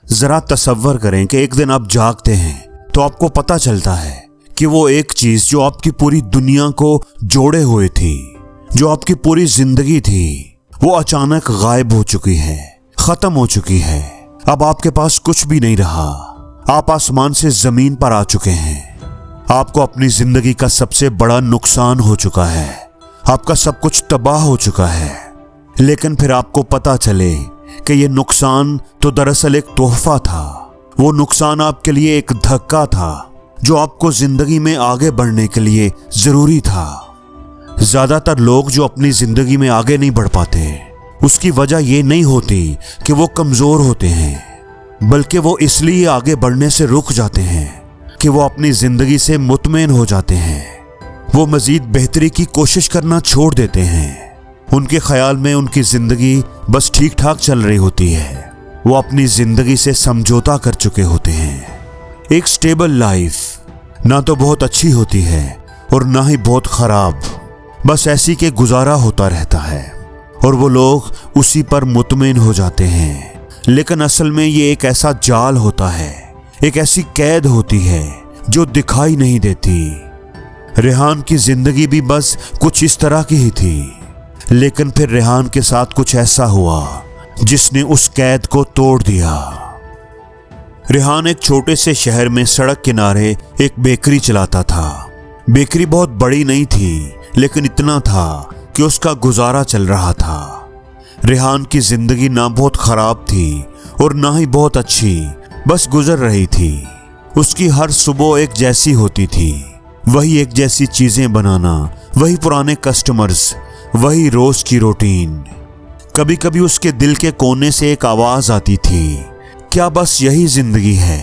जरा तसव्वुर करें कि एक दिन आप जागते हैं तो आपको पता चलता है कि वो एक चीज जो आपकी पूरी दुनिया को जोड़े हुए थी, जो आपकी पूरी जिंदगी थी, वो अचानक गायब हो चुकी है, खत्म हो चुकी है। अब आपके पास कुछ भी नहीं रहा। आप आसमान से जमीन पर आ चुके हैं। आपको अपनी जिंदगी का सबसे बड़ा नुकसान हो चुका है। आपका सब कुछ तबाह हो चुका है। लेकिन फिर आपको पता चले कि ये नुकसान तो दरअसल एक तोहफा था। वो नुकसान आपके लिए एक धक्का था जो आपको जिंदगी में आगे बढ़ने के लिए जरूरी था। ज्यादातर लोग जो अपनी जिंदगी में आगे नहीं बढ़ पाते, उसकी वजह ये नहीं होती कि वो कमजोर होते हैं, बल्कि वो इसलिए आगे बढ़ने से रुक जाते हैं कि वो अपनी जिंदगी से मुतमईन हो जाते हैं। वो मजीद बेहतरी की कोशिश करना छोड़ देते हैं। उनके ख्याल में उनकी जिंदगी बस ठीक ठाक चल रही होती है। वो अपनी जिंदगी से समझौता कर चुके होते हैं। एक स्टेबल लाइफ ना तो बहुत अच्छी होती है और ना ही बहुत खराब, बस ऐसी के गुजारा होता रहता है और वो लोग उसी पर मुतमईन हो जाते हैं। लेकिन असल में ये एक ऐसा जाल होता है, एक ऐसी कैद होती है जो दिखाई नहीं देती। रेहान की जिंदगी भी बस कुछ इस तरह की ही थी, लेकिन फिर रेहान के साथ कुछ ऐसा हुआ जिसने उस कैद को तोड़ दिया। रेहान एक छोटे से शहर में सड़क किनारे एक बेकरी चलाता था। बेकरी बहुत बड़ी नहीं थी, लेकिन इतना था कि उसका गुजारा चल रहा था। रेहान की जिंदगी ना बहुत खराब थी और ना ही बहुत अच्छी, बस गुजर रही थी। उसकी हर सुबह एक जैसी होती थी, वही एक जैसी चीजें बनाना, वही पुराने कस्टमर्स, वही रोज की रूटीन। कभी कभी उसके दिल के कोने से एक आवाज आती थी, क्या बस यही जिंदगी है?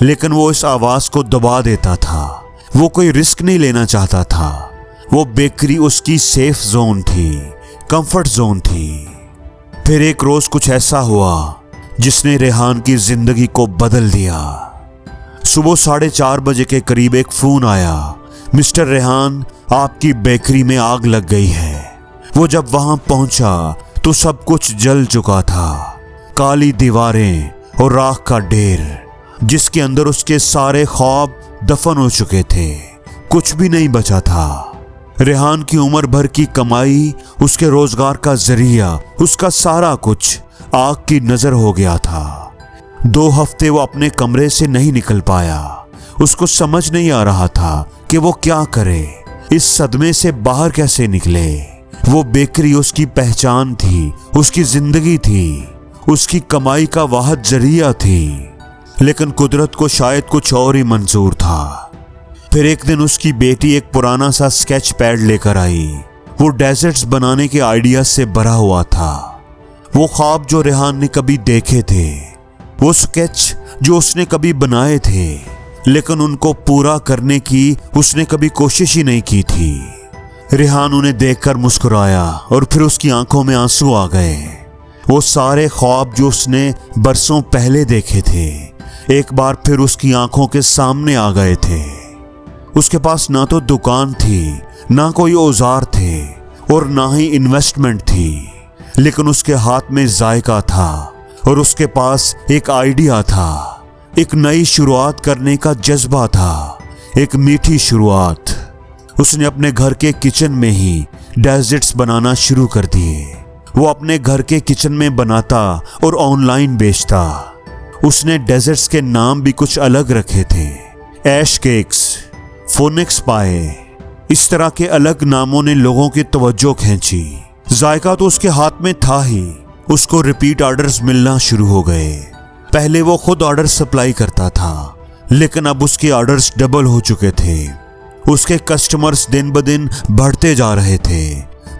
लेकिन वो इस आवाज को दबा देता था। वो कोई रिस्क नहीं लेना चाहता था। वो बेकरी उसकी सेफ जोन थी, कंफर्ट जोन थी। फिर एक रोज कुछ ऐसा हुआ जिसने रेहान की जिंदगी को बदल दिया। सुबह 4:30 बजे के करीब एक फोन आया, मिस्टर रेहान, आपकी बेकरी में आग लग गई है। वो जब वहां पहुंचा तो सब कुछ जल चुका था। काली दीवारें और राख का ढेर, जिसके अंदर उसके सारे ख्वाब दफन हो चुके थे। कुछ भी नहीं बचा था। रेहान की उम्र भर की कमाई, उसके रोजगार का जरिया, उसका सारा कुछ आग की नजर हो गया था। 2 हफ्ते वो अपने कमरे से नहीं निकल पाया। उसको समझ नहीं आ रहा था कि वो क्या करे, इस सदमे से बाहर कैसे निकले। वो बेकरी उसकी पहचान थी, उसकी जिंदगी थी, उसकी कमाई का वाहिद जरिया थी। लेकिन कुदरत को शायद कुछ और ही मंजूर था। फिर एक दिन उसकी बेटी एक पुराना सा स्केच पैड लेकर आई। वो डेजर्ट्स बनाने के आइडियाज से भरा हुआ था। वो ख्वाब जो रेहान ने कभी देखे थे, वो स्केच जो उसने कभी बनाए थे, लेकिन उनको पूरा करने की उसने कभी कोशिश ही नहीं की थी। रेहान उन्हें देखकर मुस्कुराया और फिर उसकी आंखों में आंसू आ गए। वो सारे ख्वाब जो उसने बरसों पहले देखे थे, एक बार फिर उसकी आंखों के सामने आ गए थे। उसके पास ना तो दुकान थी, ना कोई औजार थे और ना ही इन्वेस्टमेंट थी, लेकिन उसके हाथ में जायका था और उसके पास एक आइडिया था। एक नई शुरुआत करने का जज्बा था, एक मीठी शुरुआत। उसने अपने घर के किचन में ही डेजर्ट्स बनाना शुरू कर दिए। वो अपने घर के किचन में बनाता और ऑनलाइन बेचता। उसने डेजर्ट्स के नाम भी कुछ अलग रखे थे, ऐश केक्स, फोनिक्स पाए। इस तरह के अलग नामों ने लोगों की तवज्जो खींची। जायका तो उसके हाथ में था ही, उसको रिपीट ऑर्डर्स मिलना शुरू हो गए। पहले वो खुद ऑर्डर सप्लाई करता था, लेकिन अब उसके ऑर्डर्स डबल हो चुके थे। उसके कस्टमर्स दिन ब दिन बढ़ते जा रहे थे।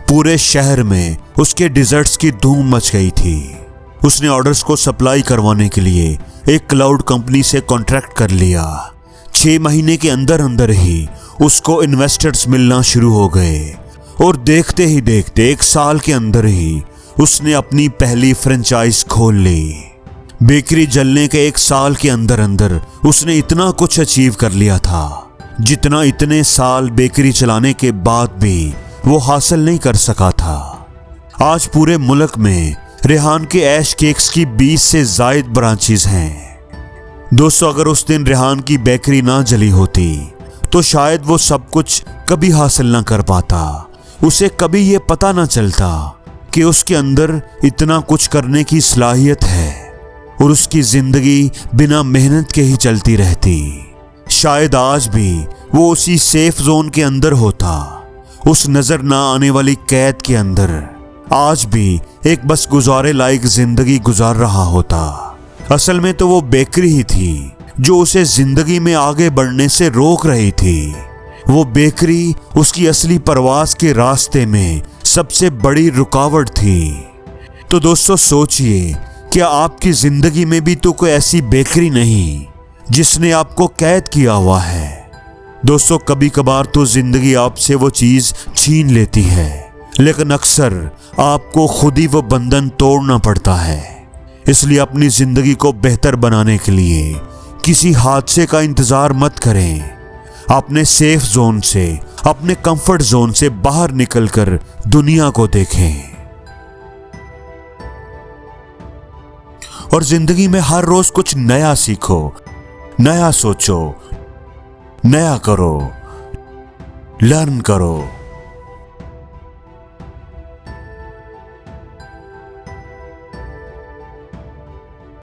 पूरे शहर में उसके डिजर्ट्स की धूम मच गई थी। उसने ऑर्डर्स को सप्लाई करवाने के लिए एक क्लाउड कंपनी से कॉन्ट्रैक्ट कर लिया। 6 महीने के अंदर अंदर ही उसको इन्वेस्टर्स मिलना शुरू हो गए और देखते ही देखते 1 साल के अंदर ही उसने अपनी पहली फ्रेंचाइज खोल ली। बेकरी जलने के 1 साल के अंदर अंदर उसने इतना कुछ अचीव कर लिया था जितना इतने साल बेकरी चलाने के बाद भी वो हासिल नहीं कर सका था। आज पूरे मुल्क में रेहान के ऐश केक्स की 20 से जायद ब्रांचेस हैं। दोस्तों, अगर उस दिन रेहान की बेकरी ना जली होती तो शायद वो सब कुछ कभी हासिल ना कर पाता। उसे कभी ये पता ना चलता कि उसके अंदर इतना कुछ करने की सलाहियत है और उसकी जिंदगी बिना मेहनत के ही चलती रहती। शायद आज भी वो उसी सेफ जोन के अंदर होता, उस नजर ना आने वाली कैद के अंदर आज भी एक बस गुजारे लायक जिंदगी गुजार रहा होता। असल में तो वो बेकरी ही थी जो उसे जिंदगी में आगे बढ़ने से रोक रही थी। वो बेकरी उसकी असली परवास के रास्ते में सबसे बड़ी रुकावट थी। तो दोस्तों, सोचिए, क्या आपकी जिंदगी में भी तो कोई ऐसी बेकरी नहीं जिसने आपको कैद किया हुआ है? दोस्तों, कभी कभार तो जिंदगी आपसे वो चीज छीन लेती है, लेकिन अक्सर आपको खुद ही वो बंधन तोड़ना पड़ता है। इसलिए अपनी जिंदगी को बेहतर बनाने के लिए किसी हादसे का इंतजार मत करें। अपने सेफ जोन से, अपने कंफर्ट जोन से बाहर निकलकर दुनिया को देखें और जिंदगी में हर रोज कुछ नया सीखो, नया सोचो, नया करो, लर्न करो।